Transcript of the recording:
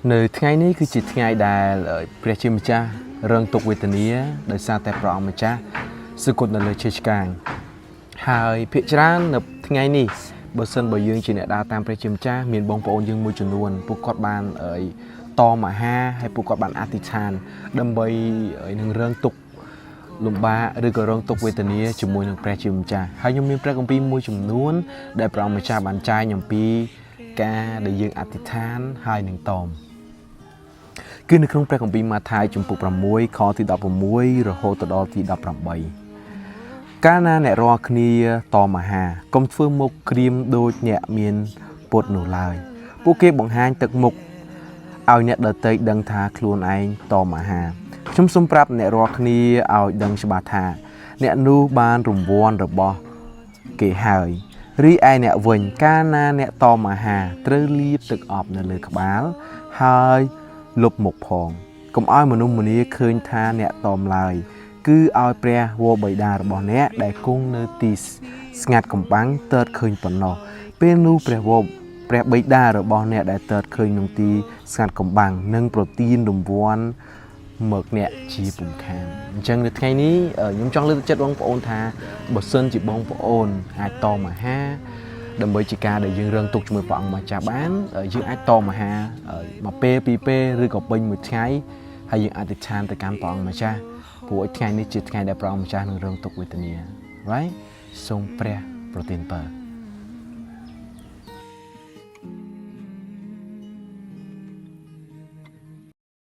nơiថ្ងៃនេះគឺជាថ្ងៃដែលព្រះជាម្ចាស់រងទុក្ខវេទនាដោយសារតែព្រះអង្គម្ចាស់សគត់នៅលើឈើឆ្កាងហើយភាគច្រើននៅថ្ងៃនេះបើសិនបើយើងជាអ្នកដើរតាមព្រះជាម្ចាស់មានបងប្អូនយើងមួយចំនួនពួកគាត់បានតមហាហើយពួកគាត់បានអធិដ្ឋានដើម្បីនឹងរងទុក្ខលំបាកឬក៏រងទុក្ខវេទនាជាមួយនឹងព្រះជាម្ចាស់ហើយខ្ញុំមានព្រះគម្ពីរមួយចំនួនដែលព្រះអង្គម្ចាស់បានចែងអំពីការដែលយើងអធិដ្ឋានហើយនឹងតមគឺនៅក្នុងព្រះគម្ពីរម៉ាថាយជំពូក6ខទី16រហូតដល់ទី18កាលណាអ្នករាល់គ្នាតមហាកុំធ្វើមុខក្រៀមដូចអ្នកមានពុតនោះឡើយពួកគេបង្ហាញទឹកមុខឲ្យអ្នកដទៃដឹងថាខ្លួនឯងតមហាខ្ញុំសូមប្រាប់អ្នករាល់គ្នាឲ្យដឹងច្បាស់ថាអ្នកនោះបានរង្វាន់របស់គេហើយរីឯអ្នកវិញកាលណាអ្នកតមហាត្រូវលាបទឹកអប់នៅលើក្បាលហើយលុបមុខផងកុំឲ្យមនុស្សម្នាឃើញថាអ្នកតមឡើយគឺឲ្យព្រះវរបិតារបស់អ្នកដែលគង់នៅទីស្ងាត់កំបាំងទើតឃើញប៉ុណ្ណោះពេលនោះព្រះបិតារបស់អ្នកដែលទើតឃើញក្នុងទីស្ងាត់កំបាំងនឹងប្រទានរង្វាន់មកអ្នកជាពុំខានអញ្ចឹងនៅថ្ងៃនេះខ្ញុំចង់លើកទឹកចិត្តបងប្អូនថាបើសិនជាបងប្អូនអាចតមហាដើម្បីជាការដែលយើងរងទុកជាមួយព្រះអង្គម្ចាស់បានយើងអាចតមហាមួយពេលពីរពេលឬក៏ពេញមួយថ្ងៃហើយយើងអធិដ្ឋានទៅកាន់ព្រះអង្គម្ចាស់ព្រោះថ្ងៃនេះជាថ្ងៃដែលព្រះអង្គម្ចាស់នឹងរងទុក្ខវេទនា right សូមព្រះប្រទានពរ